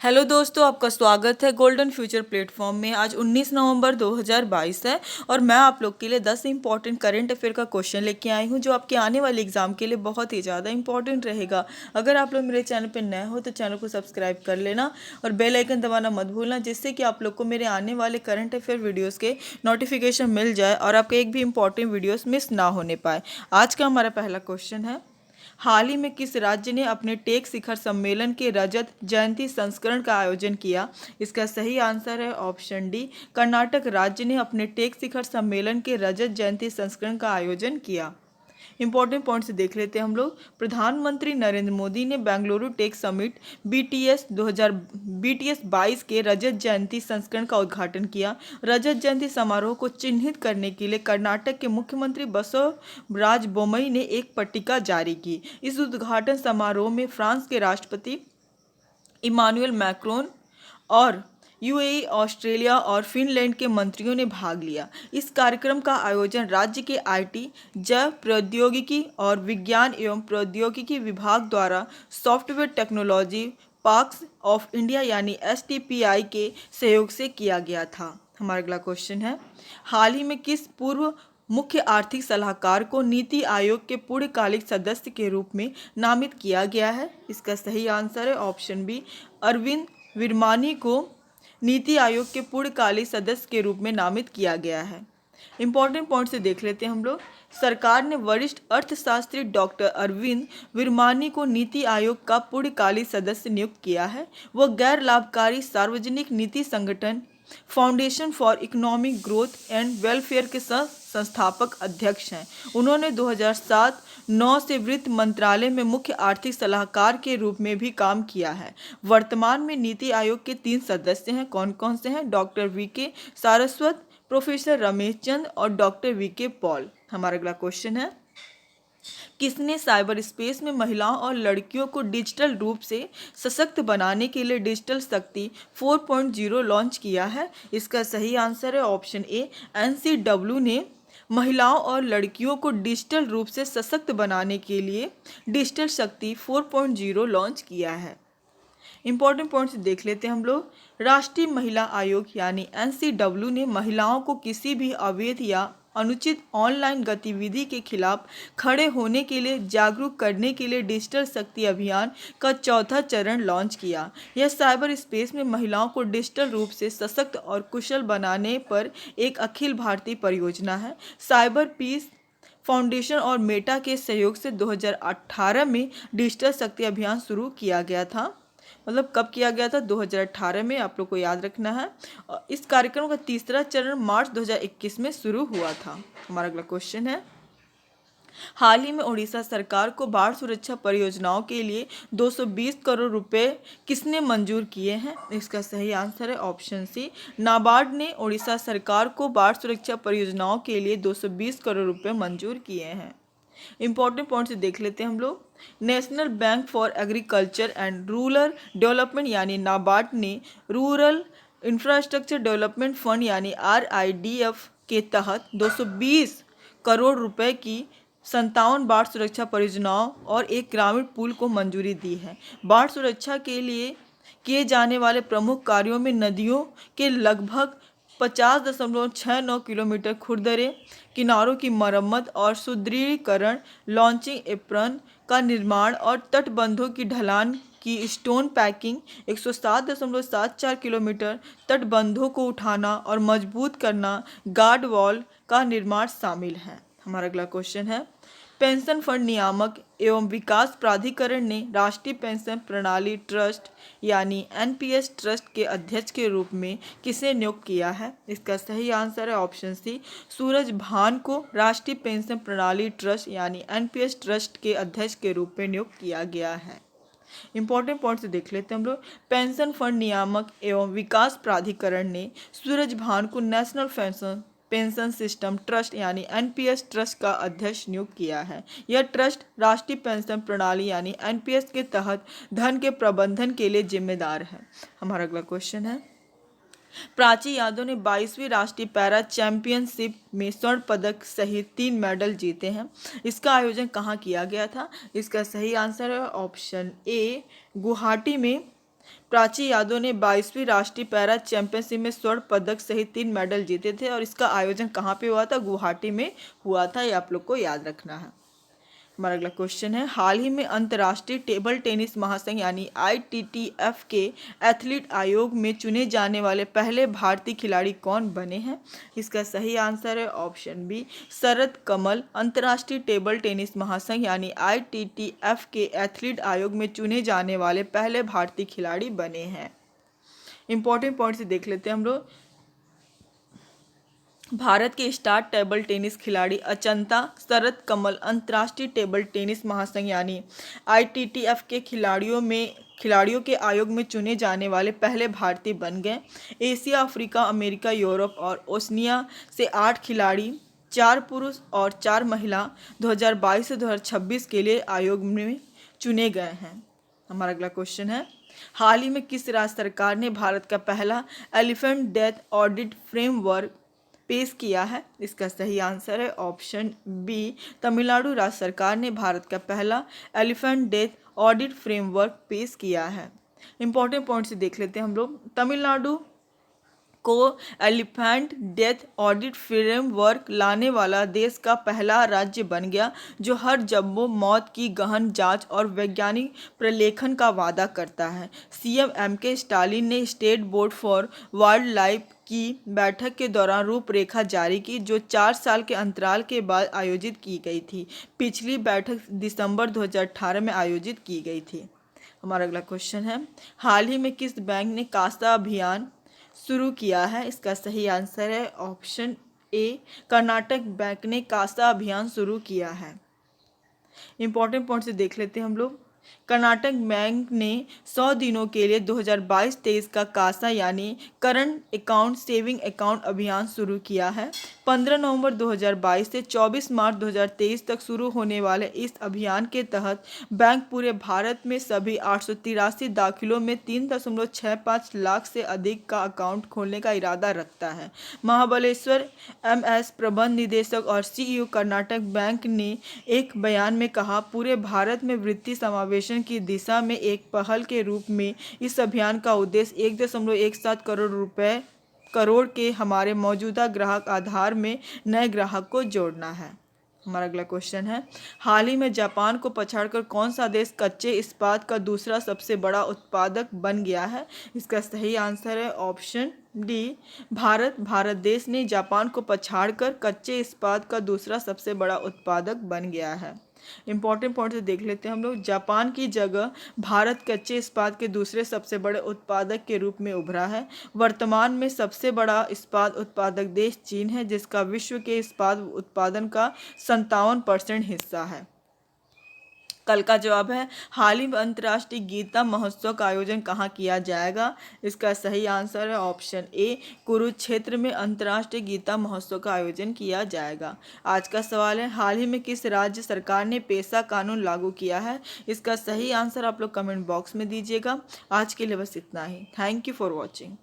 Hello दोस्तों, आपका स्वागत है गोल्डन फ्यूचर प्लेटफॉर्म में। आज 19 नवंबर 2022 है और मैं आप लोग के लिए 10 इंपॉर्टेंट करंट अफेयर का क्वेश्चन लेके आई हूँ जो आपके आने वाले एग्जाम के लिए बहुत ही ज़्यादा इंपॉर्टेंट रहेगा। अगर आप लोग मेरे चैनल पर नए हो तो चैनल को सब्सक्राइब कर लेना और बेल आइकन दबाना मत भूलना, जिससे कि आप लोग को मेरे आने वाले करंट अफेयर वीडियोज़ के नोटिफिकेशन मिल जाए और आपका एक भी इंपॉर्टेंट वीडियोज़ मिस ना होने पाए। आज का हमारा पहला क्वेश्चन है, हाल ही में किस राज्य ने अपने टेक शिखर सम्मेलन के रजत जयंती संस्करण का आयोजन किया? इसका सही आंसर है ऑप्शन डी, कर्नाटक राज्य ने अपने टेक शिखर सम्मेलन के रजत जयंती संस्करण का आयोजन किया। इंपॉर्टेंट पॉइंट्स देख लेते हैं हम लोग। प्रधानमंत्री नरेंद्र मोदी ने बेंगलुरु टेक समिट बीटीएस 22 के रजत जयंती संस्करण का उद्घाटन किया। रजत जयंती समारोह को चिन्हित करने के लिए कर्नाटक के मुख्यमंत्री बसवराज बोम्मई ने एक पट्टिका जारी की। इस उद्घाटन समारोह में फ्रांस के राष्ट्रपति इमानुएल मैक्रोन और यूएई, ऑस्ट्रेलिया और फिनलैंड के मंत्रियों ने भाग लिया। इस कार्यक्रम का आयोजन राज्य के आईटी, जैव प्रौद्योगिकी और विज्ञान एवं प्रौद्योगिकी विभाग द्वारा software technology parks of India यानी एसटीपीआई के सहयोग से किया गया था। हमारा अगला क्वेश्चन है, हाल ही में किस पूर्व मुख्य आर्थिक सलाहकार को नीति आयोग के पूर्णकालिक सदस्य के रूप में नामित किया गया है? इसका सही आंसर है ऑप्शन बी, अरविंद विरमानी को नीति आयोग के पूर्णकालिक सदस्य के रूप में नामित किया गया है। इंपॉर्टेंट पॉइंट से देख लेते हैं हम लोग। सरकार ने वरिष्ठ अर्थशास्त्री डॉक्टर अरविंद विरमानी को नीति आयोग का पूर्णकालिक सदस्य नियुक्त किया है। वह गैर लाभकारी सार्वजनिक नीति संगठन foundation for economic growth and welfare के संस्थापक अध्यक्ष हैं। उन्होंने 2007-9 से वित्त मंत्रालय में मुख्य आर्थिक सलाहकार के रूप में भी काम किया है। वर्तमान में नीति आयोग के 3 सदस्य हैं। कौन कौन से हैं? Doctor VK Saraswat, professor Ramesh Chand और डॉक्टर वीके पॉल। हमारा अगला क्वेश्चन है, किसने साइबर स्पेस में महिलाओं और लड़कियों को डिजिटल रूप से सशक्त बनाने के लिए डिजिटल शक्ति 4.0 लॉन्च किया है? इसका सही आंसर है ऑप्शन ए, एनसीडब्ल्यू ने महिलाओं और लड़कियों को डिजिटल रूप से सशक्त बनाने के लिए डिजिटल शक्ति 4.0 लॉन्च किया है। इंपॉर्टेंट पॉइंट्स देख लेते हैं हम लोग। राष्ट्रीय महिला आयोग यानी एनसीडब्ल्यू ने महिलाओं को किसी भी अवैध या अनुचित ऑनलाइन गतिविधि के खिलाफ खड़े होने के लिए जागरूक करने के लिए डिजिटल शक्ति अभियान का 4था चरण लॉन्च किया। यह साइबर स्पेस में महिलाओं को डिजिटल रूप से सशक्त और कुशल बनाने पर एक अखिल भारतीय परियोजना है। साइबर पीस फाउंडेशन और मेटा के सहयोग से 2018 में डिजिटल शक्ति अभियान शुरू किया गया था। मतलब कब किया गया था? 2018 में, आप लोग को याद रखना है। और इस कार्यक्रम का 3रा चरण मार्च 2021 में शुरू हुआ था। हमारा अगला क्वेश्चन है, हाल ही में उड़ीसा सरकार को बाढ़ सुरक्षा परियोजनाओं के लिए 220 करोड़ रुपए किसने मंजूर किए हैं? इसका सही आंसर है ऑप्शन सी, नाबार्ड ने उड़ीसा सरकार को बाढ़ सुरक्षा परियोजनाओं के लिए 220 करोड़ रुपए मंजूर किए हैं। इंपॉर्टेंट पॉइंट्स देख लेते हैं हम लोग। National bank for agriculture and rural development यानी नाबार्ड ने रूरल इंफ्रास्ट्रक्चर डेवलपमेंट फंड यानी आरआईडीएफ के तहत 220 करोड़ रुपए की 57 बाढ़ सुरक्षा परियोजनाओं और एक ग्रामीण पुल को मंजूरी दी है। बाढ़ सुरक्षा के लिए किए जाने वाले प्रमुख कार्यों में नदियों के लगभग 50.69 किलोमीटर खुरदरे किनारों की मरम्मत और सुदृढ़ीकरण, लॉन्चिंग एप्रन का निर्माण और तटबंधों की ढलान की स्टोन पैकिंग, 107.74 किलोमीटर तटबंधों को उठाना और मजबूत करना, गार्ड वॉल का निर्माण शामिल है। हमारा अगला क्वेश्चन है, पेंशन फंड नियामक एवं विकास प्राधिकरण ने राष्ट्रीय पेंशन प्रणाली ट्रस्ट यानी एनपीएस ट्रस्ट के अध्यक्ष के रूप में किसे नियुक्त किया है? इसका सही आंसर है ऑप्शन सी, सूरज भान को राष्ट्रीय पेंशन प्रणाली ट्रस्ट यानी एनपीएस ट्रस्ट के अध्यक्ष के रूप में नियुक्त किया गया है। इंपॉर्टेंट पॉइंट्स देख लेते हैं हम लोग। पेंशन फंड नियामक एवं विकास प्राधिकरण ने सूरज भान को नेशनल पेंशन सिस्टम ट्रस्ट यानी एनपीएस ट्रस्ट का अध्यक्ष नियुक्त किया है। यह ट्रस्ट राष्ट्रीय पेंशन प्रणाली यानी एनपीएस के तहत धन के प्रबंधन के लिए जिम्मेदार है। हमारा अगला क्वेश्चन है, प्राची यादव ने 22वीं राष्ट्रीय पैरा चैंपियनशिप में स्वर्ण पदक सहित 3 मेडल जीते हैं। इसका आयोजन कहाँ किया गया था? इसका सही आंसर है ऑप्शन ए, गुवाहाटी में प्राची यादव ने 22वीं राष्ट्रीय पैरा चैंपियनशिप में स्वर्ण पदक सहित 3 मेडल जीते थे और इसका आयोजन कहाँ पे हुआ था? गुवाहाटी में हुआ था। ये आप लोग को याद रखना है। हमारा अगला क्वेश्चन है, हाल ही में अंतर्राष्ट्रीय टेबल टेनिस महासंघ यानी ITTF के एथलीट आयोग में चुने जाने वाले पहले भारतीय खिलाड़ी कौन बने हैं? इसका सही आंसर है ऑप्शन बी, शरद कमल। अंतर्राष्ट्रीय टेबल टेनिस महासंघ यानी ITTF के एथलीट आयोग में चुने जाने वाले पहले भारतीय खिलाड़ी बने हैं। इंपॉर्टेंट पॉइंट से देख लेते हैं हम लोग। भारत के स्टार टेबल टेनिस खिलाड़ी अचंता शरद कमल अंतर्राष्ट्रीय टेबल टेनिस महासंघ यानी ITTF के खिलाड़ियों के आयोग में चुने जाने वाले पहले भारतीय बन गए। एशिया, अफ्रीका, अमेरिका, यूरोप और ओशनिया से 8 खिलाड़ी, 4 पुरुष और 4 महिला 2022 से 2026 के लिए आयोग में चुने गए हैं। हमारा अगला क्वेश्चन है, हाल ही में किस राज्य सरकार ने भारत का पहला एलिफेंट डेथ ऑडिट फ्रेमवर्क पेश किया है? इसका सही आंसर है ऑप्शन बी, तमिलनाडु राज्य सरकार ने भारत का पहला एलिफेंट डेथ ऑडिट फ्रेमवर्क पेश किया है। इंपॉर्टेंट पॉइंट से देख लेते हैं हम लोग। तमिलनाडु को एलिफेंट डेथ ऑडिट फ्रेमवर्क लाने वाला देश का पहला राज्य बन गया जो हर जब्बों मौत की गहन जांच और वैज्ञानिक प्रलेखन का वादा करता है। CM MK स्टालिन ने state board for wild life की बैठक के दौरान रूपरेखा जारी की जो 4 साल के अंतराल के बाद आयोजित की गई थी। पिछली बैठक दिसंबर 2018 में आयोजित की गई थी। हमारा अगला क्वेश्चन है, हाल ही में किस बैंक ने कासा अभियान शुरू किया है? इसका सही आंसर है ऑप्शन ए, कर्नाटक बैंक ने कासा अभियान शुरू किया है। इंपॉर्टेंट पॉइंट से देख लेते हैं हम लोग। कर्नाटक बैंक ने 100 दिनों के लिए 2022-23 का कासा यानी करंट अकाउंट सेविंग अकाउंट अभियान शुरू किया है। 15 नवंबर 2022 से 24 मार्च 2023 तक शुरू होने वाले इस अभियान के तहत बैंक पूरे भारत में सभी 883 दाखिलों में 3.65 लाख से अधिक का अकाउंट खोलने का इरादा रखता है। महाबलेश्वर MS प्रबंध निदेशक और CEO कर्नाटक बैंक ने एक बयान में कहा, पूरे भारत में वित्तीय समावेशन की दिशा में एक पहल के रूप में इस अभियान का उद्देश्य 1.17 करोड़ के हमारे मौजूदा ग्राहक आधार में नए ग्राहक को जोड़ना है। हमारा अगला क्वेश्चन है, हाल ही में जापान को पछाड़कर कौन सा देश कच्चे इस्पात का दूसरा सबसे बड़ा उत्पादक बन गया है? इसका सही आंसर है ऑप्शन डी, भारत। भारत देश ने जापान को पछाड़कर कच्चे इस्पात का दूसरा सबसे बड़ा उत्पादक बन गया है। इंपॉर्टेंट पॉइंट से देख लेते हैं हम लोग। जापान की जगह भारत कच्चे इस्पात के दूसरे सबसे बड़े उत्पादक के रूप में उभरा है। वर्तमान में सबसे बड़ा इस्पात उत्पादक देश चीन है जिसका विश्व के इस्पात उत्पादन का 57% हिस्सा है। कल का जवाब है, हाल ही में अंतर्राष्ट्रीय गीता महोत्सव का आयोजन कहाँ किया जाएगा? इसका सही आंसर है ऑप्शन ए, कुरुक्षेत्र में अंतर्राष्ट्रीय गीता महोत्सव का आयोजन किया जाएगा। आज का सवाल है, हाल ही में किस राज्य सरकार ने पेशा कानून लागू किया है? इसका सही आंसर आप लोग कमेंट बॉक्स में दीजिएगा। आज के लिए बस इतना ही। Thank you for watching.